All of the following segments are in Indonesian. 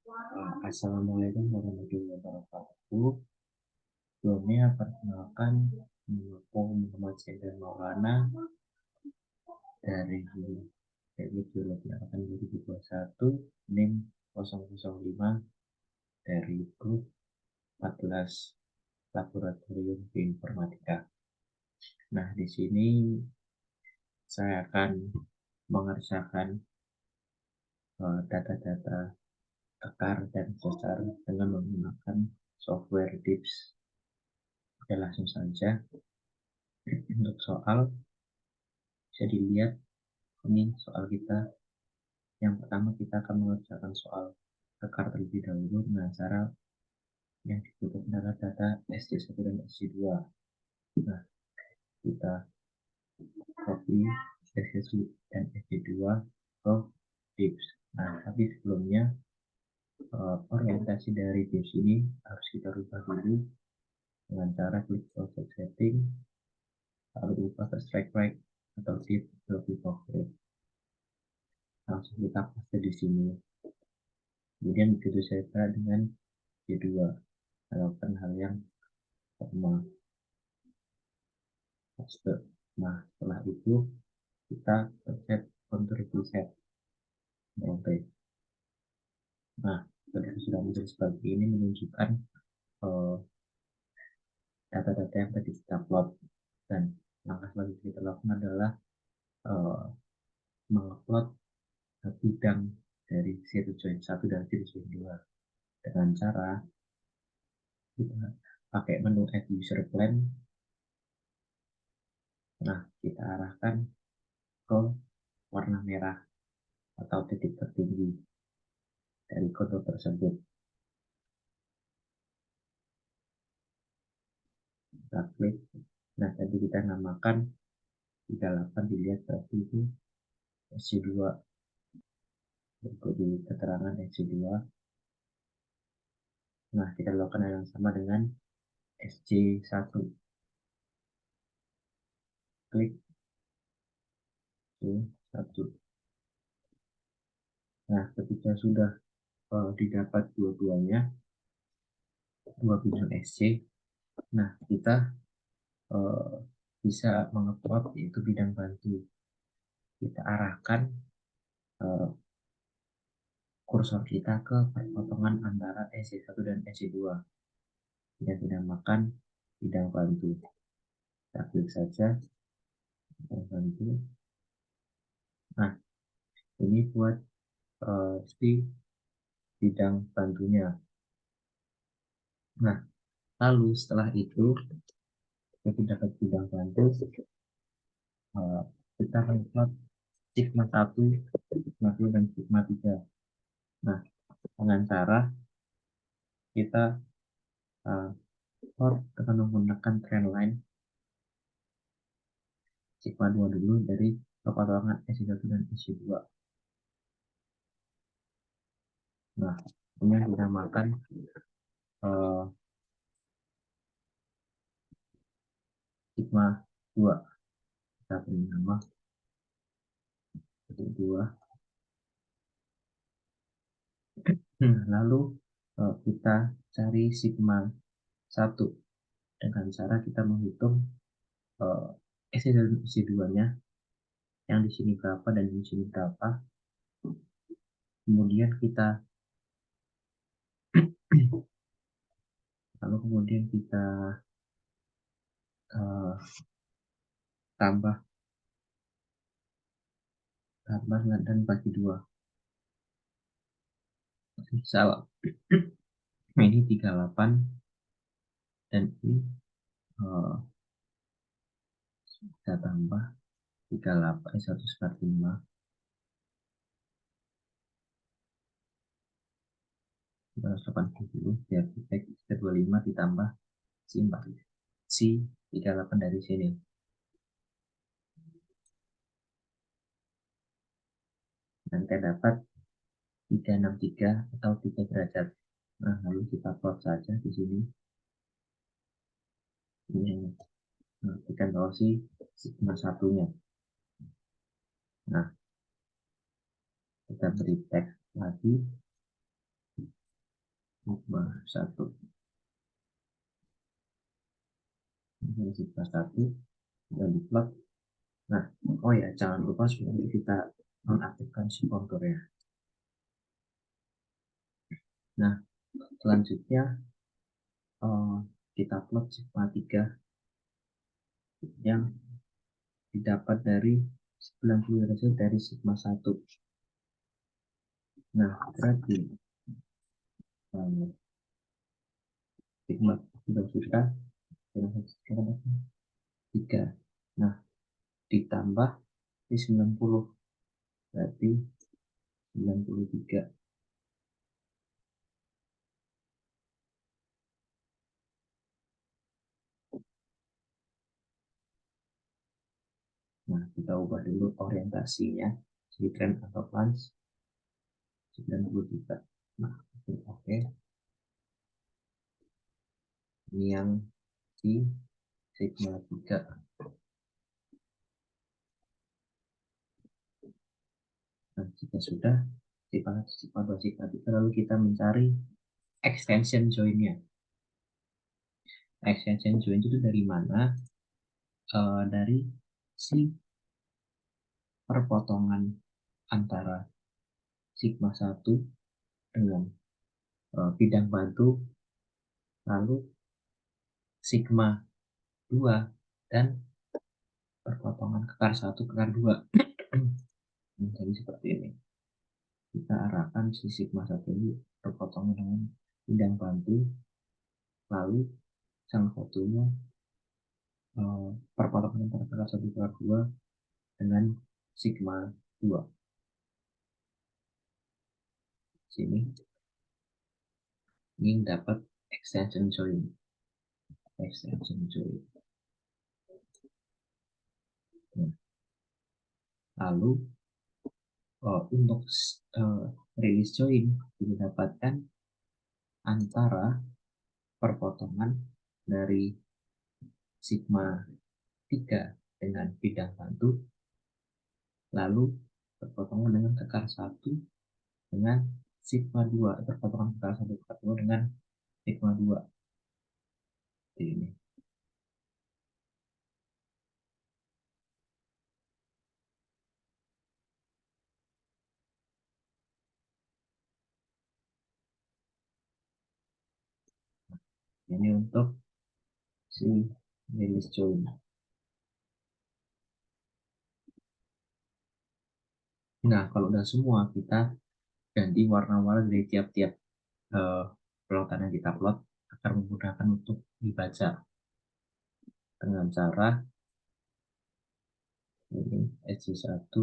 Assalamualaikum warahmatullahi wabarakatuh. Sebelumnya perkenalkan, nama aku Muhammad Zainal Maulana dari Teknik Geologi Angkatan 2021, NIM 005 dari grup 14 Laboratorium Bioinformatika. Nah, di sini saya akan mengerjakan data-data tekar dan sesar dengan menggunakan software DIPS. Oke, langsung saja. Untuk soal, bisa dilihat ini soal kita. Yang pertama kita akan mengerjakan soal tekar terlebih dahulu dengan cara yang dibutuhkan adalah data SC1 dan SC2. Nah, kita copy SC1 dan SC2 ke DIPS. Nah, tapi sebelumnya orientasi dari DIPS ini harus kita rubah dulu dengan cara klik project setting, lalu ubah ke strike right atau div lebih konkret. Langsung kita paste di sini. Kemudian begitu saya dengan C2, lakukan hal yang sama. Paste. Nah, setelah itu kita set control set. Oke. Nah, ketika sudah muncul seperti ini menunjukkan data-data yang tadi kita plot, dan langkah selanjutnya kita lakukan adalah mengupload bidang dari series join 1 dan series join 2 dengan cara kita pakai menu add user plan. Nah, kita arahkan ke warna merah atau titik tertinggi dari kode tersebut. Kita klik. Nah, tadi kita namakan 38, dilihat berarti itu SC2. Berikut di keterangan SC2. Nah, kita lakukan hal yang sama dengan SC1. Klik SC1. Nah, ketika sudah didapat dua-duanya, dua bidang SC, nah kita bisa mengupload yaitu bidang bantu. Kita arahkan kursor kita ke perpotongan antara SC1 dan SC2 yang dinamakan bidang bantu. Kita klik saja bidang bantu. Nah, ini buat si bidang bantunya. Nah, lalu setelah itu kita dapat bidang bantu, kita akan plot sigma 1, sigma 2, dan sigma 3. Nah, dengan cara kita plot dengan menggunakan trendline sigma 2 dulu dari perpotongan SC1 dan SC2. Nah, kemudian dinamakan sigma 2. Kita beri nama 2. Lalu kita cari sigma 1 dengan cara kita menghitung SC dan SC2-nya, yang di sini berapa dan di sini berapa. Kemudian kita tambah dan bagi 2. Misal ini 38 dan ini kita tambah 38 1/5. 180 biar kita 25 ditambah si 4 si 38 dari sini. Dan kita dapat 363 atau 3 derajat. Nah, lalu kita plot saja di sini. Ini kita si sigma satunya. Nah, kita beri teks lagi sigma 1 ini sigma 1 dan diplot. Nah, oh ya, jangan lupa sebelum kita nonaktifkan si kontur ya. Nah, selanjutnya kita plot sigma 3 yang didapat dari 90 derajat dari sigma 1. Nah, berarti sigma sudah 3. Nah, ditambah di 90 berarti 93. Nah, kita ubah dulu orientasinya si trend atau plunge 93. Nah, oke. Ini yang si sigma 3. Nah, jika sudah sigma 2 sigma 3, lalu kita mencari extension join-nya. Extension join itu dari mana? Dari si perpotongan antara sigma 1 dengan bidang batu, lalu sigma 2 dan perpotongan kekar 1 kekar 2. Jadi seperti ini. Kita arahkan si sigma 1 ini perpotongan dengan bidang batu, lalu sang satunya perpotongan antara kekar 1 kekar 2 dengan sigma 2. Sini ingin dapat extension join. Nah, lalu untuk release join didapatkan antara perpotongan dari sigma 3 dengan bidang batu, lalu perpotongan dengan kekar 1 dengan sigma 2, perpotongan kekar 1 kekar 2 dengan sigma 2. Ini. Ini untuk si release join. Nah, kalau udah semua, kita ganti warna-warna dari tiap-tiap plotan yang kita plot agar memudahkan untuk dibaca dengan cara ini SC1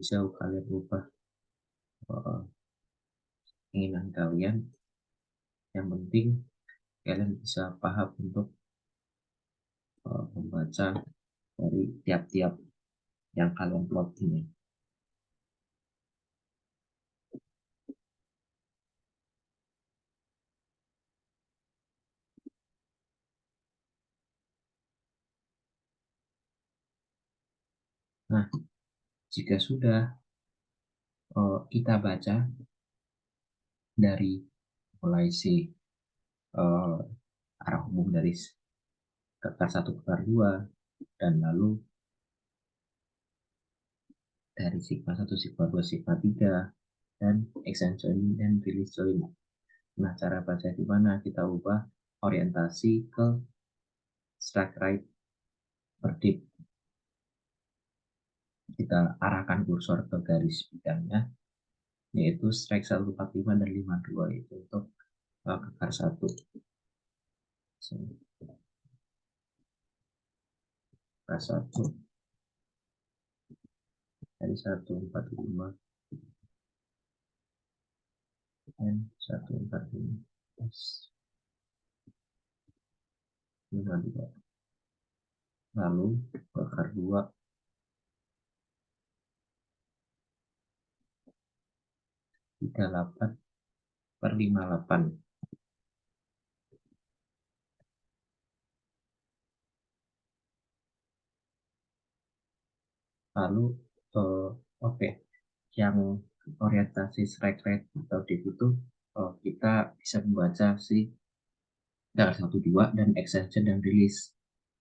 bisa kalian ubah keinginan kalian, yang penting kalian bisa paham untuk membaca dari tiap-tiap yang kalian plot ini. Nah, jika sudah kita baca dari mulai si arah umum dari kekar 1 kekar 2 dan lalu dari sigma 1 sigma 2 sigma 3 dan extension dan release join. Nah, cara baca di mana? Kita ubah orientasi ke strike right per dip. Kita arahkan kursor ke garis bidangnya, yaitu strike 145 dan 52, itu untuk kekar 1. Kekar 1 dari 145 dan 145 52. Lalu kekar 2 38/58. Lalu oke, yang orientasi strike rate atau dip itu kita bisa membaca si R12 dan extension dan release.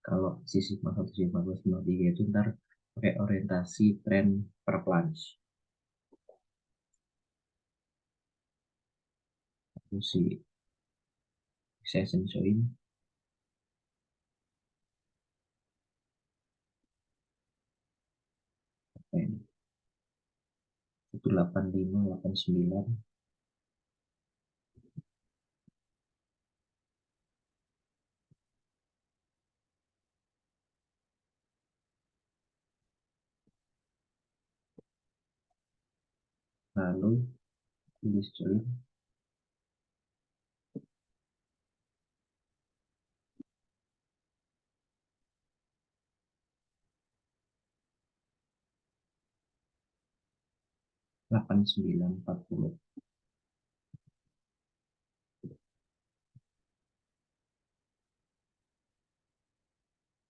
Kalau si sigma 1, sigma 2, sigma 3 itu ntar pakai orientasi trend per plunge. Itu si extension showing ini 185, 89, lalu tulis join 89, 40.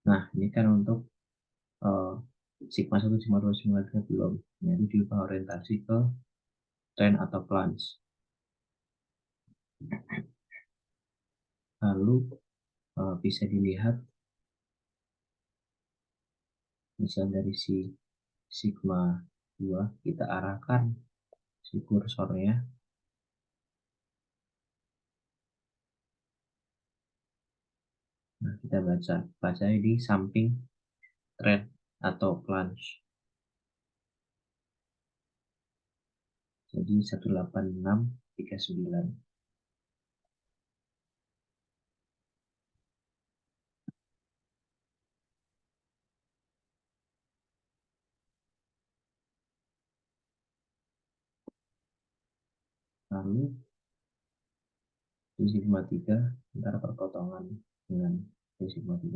Nah, ini kan untuk uh, sigma 1, sigma 2, sigma 3 belum. Jadi diubah orientasi ke trend atau plunge. Lalu bisa dilihat misal dari si sigma 2 kita arahkan si kursornya. Nah, kita baca di samping trend atau plunge. Jadi 18639. Lalu di sigma 3 antara perpotongan dengan di sigma 3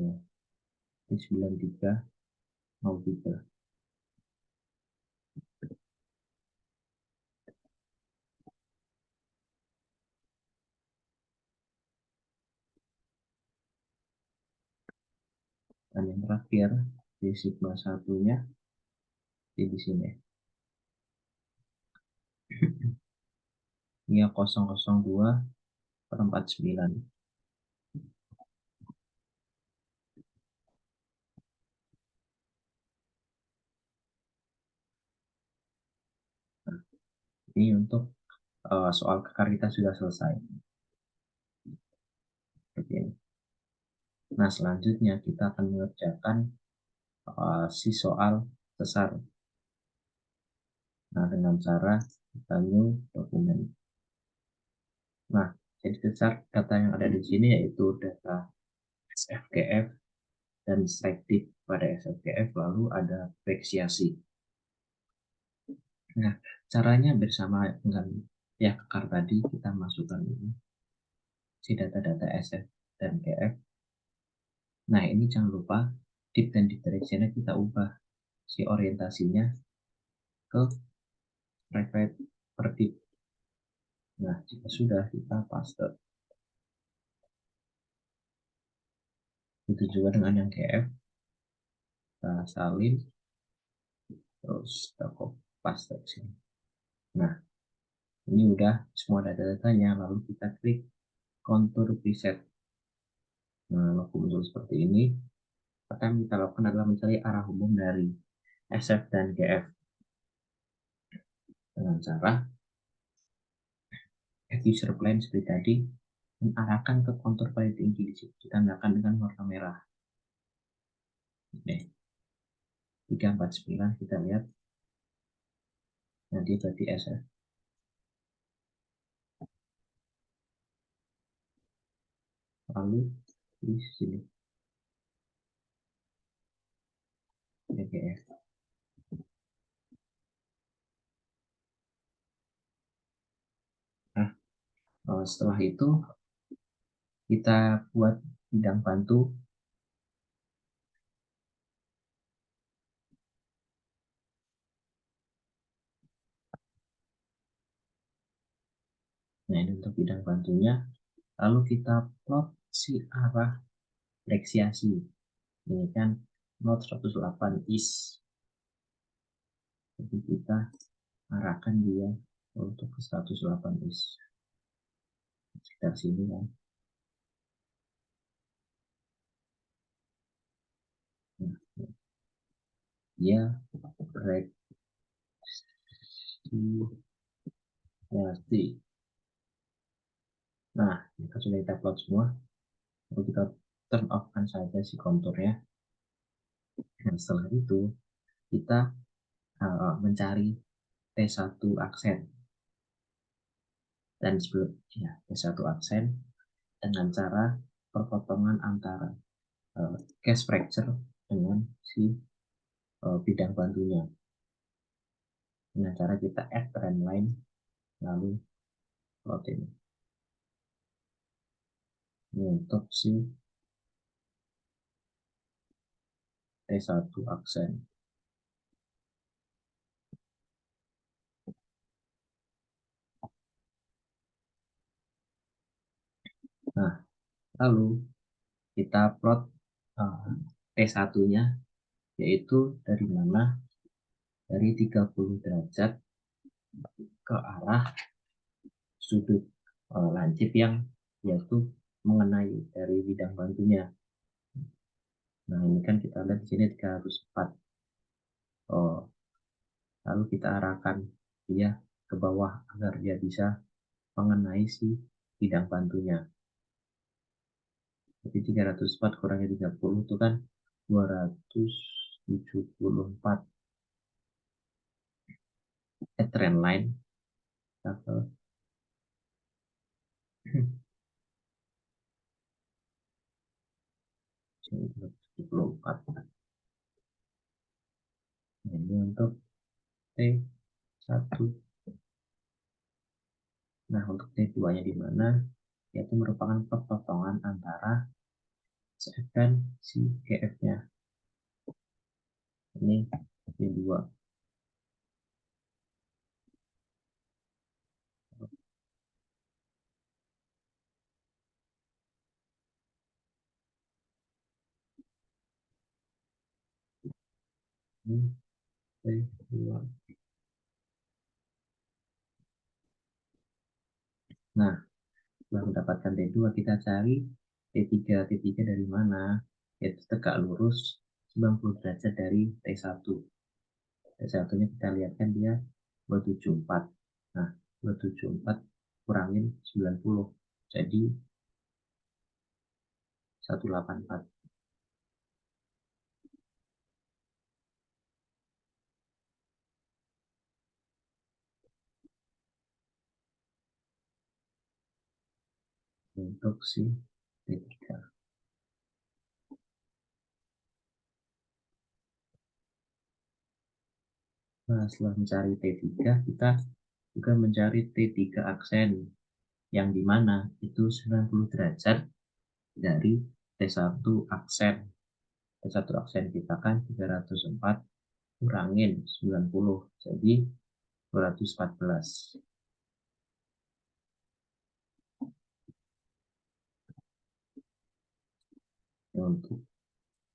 di 9303. Dan yang terakhir di sigma satunya di sini. Ini 002/49. Nah, ini untuk soal kekar kita sudah selesai. Seperti ini. Nah, selanjutnya kita akan mengerjakan si soal sesar. Nah, dengan cara kita new dokumen. Nah, jadi sesar data yang ada di sini yaitu data SFGF dan strike dip pada SFGF, lalu ada preksiasi. Nah, caranya bersama dengan ya kekar tadi kita masukkan ini si data-data SF dan GF. Nah, ini jangan lupa dip dan directionnya kita ubah si orientasinya ke private per dip. Nah, jika sudah kita paste. Itu juga dengan yang GF, kita salin, terus kita paste sini. Nah, ini udah semua data-datanya, lalu kita klik kontur preset. Nah, logo muncul seperti ini. Apa yang kita lakukan adalah mencari arah umum dari SF dan GF dengan cara user plane seperti tadi dan arahkan ke kontur paling tinggi di situ ditandai dengan warna merah. Ini 349 kita lihat. Nanti berarti SF. Lalu di sini GF. Nah, setelah itu kita buat bidang bantu. Nah, ini untuk bidang bantunya. Lalu kita plot si arah reaksiasi. Ini kan not 108 is. Jadi kita arahkan dia untuk ke 108 is. Sekitar sini kan. Nah, dia reaksi. Nah, kita sudah kita plot semua. Lalu kita turn off kan saja si konturnya. Nah, setelah itu kita mencari T1 aksen dan sebelum ya T1 aksen dengan cara perpotongan antara case fracture dengan si bidang bantunya dengan cara kita add trend line lalu plot ini untuk si T1 aksen. Nah, lalu kita plot T1-nya yaitu dari mana? Dari 30 derajat ke arah sudut lancip yang yaitu mengenai dari bidang bantunya. Nah, ini kan kita lihat di sini 304. Oh, lalu kita arahkan dia ke bawah agar dia bisa mengenai si bidang bantunya. Jadi 304 kurangi 30 itu kan 274. Trend line level 274. Nah, ini untuk T1. Nah, untuk T2-nya di mana? Yaitu merupakan perpotongan antara CF dan si GF-nya. Ini T2. Ini T2. Nah, setelah mendapatkan T2, kita cari T3. T3 dari mana? Yaitu tegak lurus 90 derajat dari T1. T1-nya kita lihat kan dia 274. Nah, 274 kurangin 90. Jadi 184. Untuk si T3. Nah, setelah mencari T3, kita juga mencari T3 aksen yang dimana itu 90 derajat dari T1 aksen. T1 aksen kita kan 304 kurangin 90, jadi 214. Untuk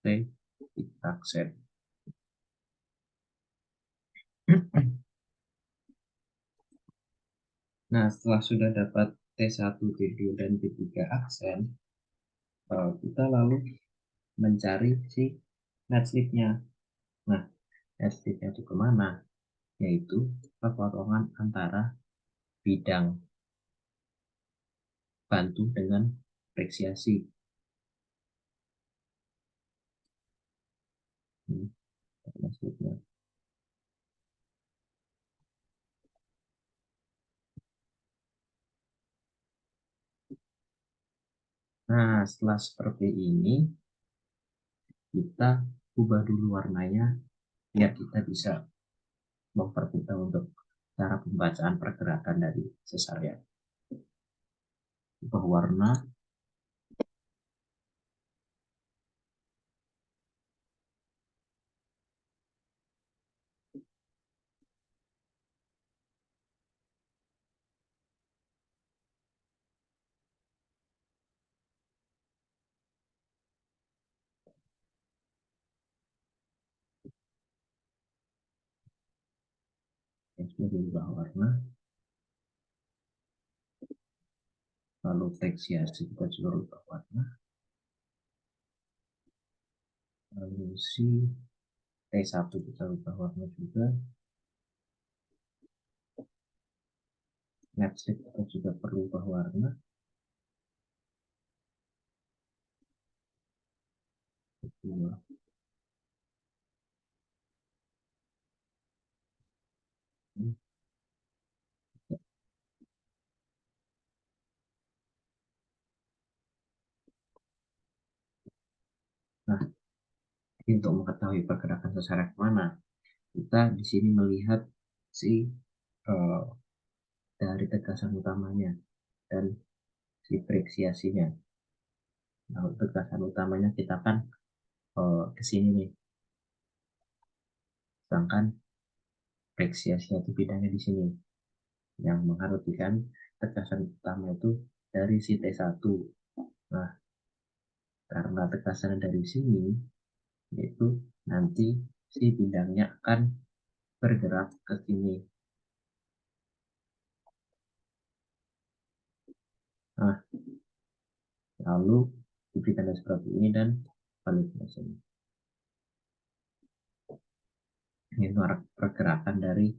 T3 aksen. Nah, setelah sudah dapat T1, T2, dan T3 aksen, kita lalu mencari si netslip-nya. Nah, netslip-nya itu kemana? Yaitu perpotongan antara bidang bantu dengan reaksiasi. Netslip-nya. Nah, setelah seperti ini, kita ubah dulu warnanya biar kita bisa mempermudah untuk cara pembacaan pergerakan dari sesarnya. Ubah warna. sudah berubah warna, lalu preksiasi kita juga berubah warna, lalu si T1 kita ubah warna juga, netslip kita juga perlu ubah warna, nah untuk mengetahui pergerakan sesar kemana, kita di sini melihat si dari tegasan utamanya dan si preksiasinya. Nah, tegasan utamanya kita kan ke sini nih, sedangkan preksiasinya itu bidangnya di sini, yang mengartikan tegasan utama itu dari si T1. Nah, karena tegasan dari sini, yaitu nanti si bidangnya akan bergerak ke sini. Nah, lalu diberikan seperti ini dan baliknya sini. Ini arah pergerakan dari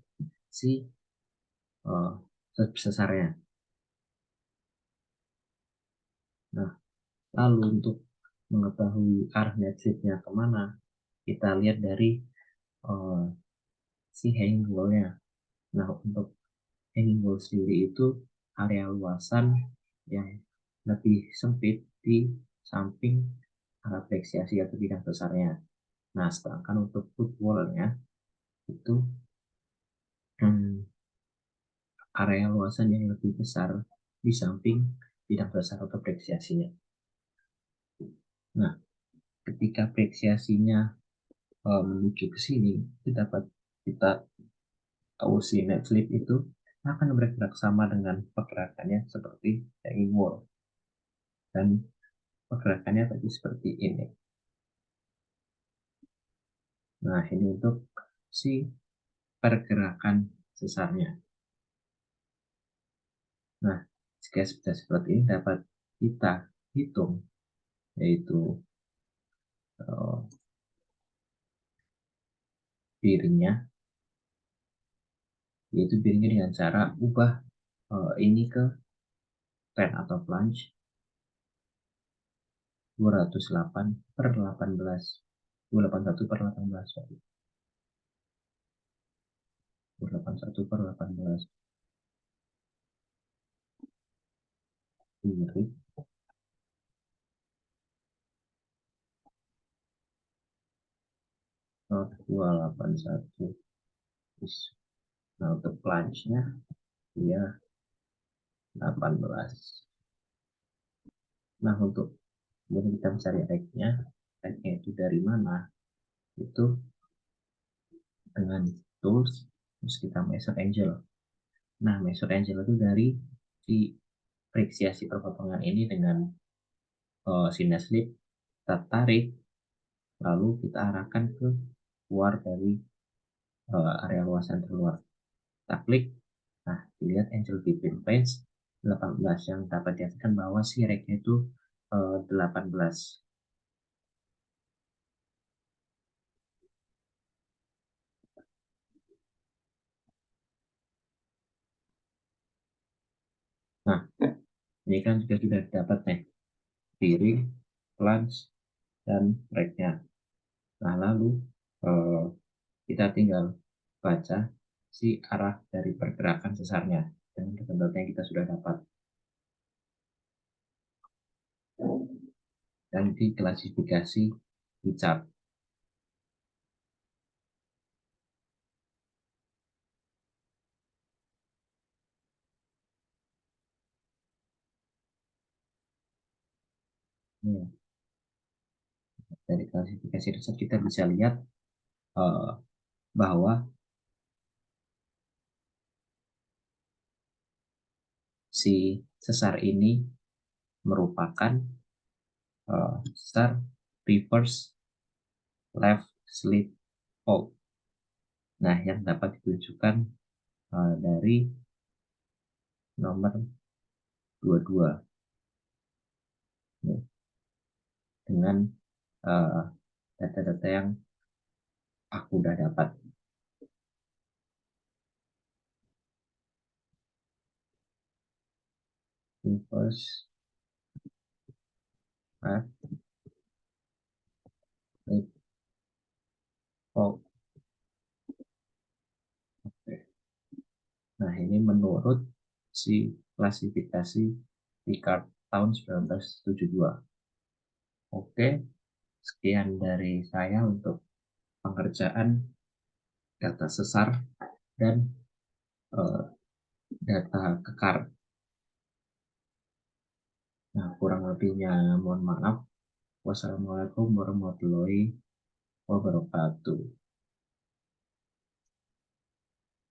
si sesarnya. Nah, lalu untuk mengetahui arah netslipnya kemana, kita lihat dari si hanging wall-nya. Nah, untuk hanging wall sendiri itu area luasan yang lebih sempit di samping arah preksiasi atau bidang besarnya. Nah, sedangkan untuk foot wall-nya itu area luasan yang lebih besar di samping bidang besar atau preksiasinya. Nah, ketika preksiasinya menuju ke sini, kita tahu si netslip itu akan bergerak sama dengan pergerakannya seperti hanging wall, dan pergerakannya tadi seperti ini. Nah, ini untuk si pergerakan sesarnya. Nah, jika sudah seperti ini dapat kita hitung, yaitu piringnya, yaitu piringnya dengan cara ubah ini ke pen atau plunge 208 per 18, 281 per 18, sorry. 281 per 18 piring 281. Nah, untuk plunge-nya dia 18. Nah, untuk kemudian kita mencari rate-nya itu dari mana? Itu dengan tools, terus kita measure angle. Nah, measure angle itu dari si preksiasi perpotongan ini dengan sinus slip, kita tarik, lalu kita arahkan ke luar dari area luasan terluar. Kita klik, nah dilihat angle between planes 18, yang dapat diartikan bahwa si rate-nya itu 18. Nah, ini kan juga sudah dapat nih piring, plunge, dan rate-nya. Nah, lalu kita tinggal baca si arah dari pergerakan sesarnya dengan ketentuan yang kita sudah dapat. Dan diklasifikasi di chart. Ya, dari klasifikasi tersebut kita bisa lihat bahwa si sesar ini merupakan sesar reverse left slip fault. Nah, yang dapat ditunjukkan dari nomor 22 ya, dengan data-data yang aku udah dapat. Reverse Right Click Oh, oke. Nah, ini menurut si klasifikasi Picard tahun 1972. Oke, sekian dari saya untuk pengerjaan data sesar dan eh, data kekar. Nah, kurang lebihnya mohon maaf. Wassalamualaikum warahmatullahi wabarakatuh.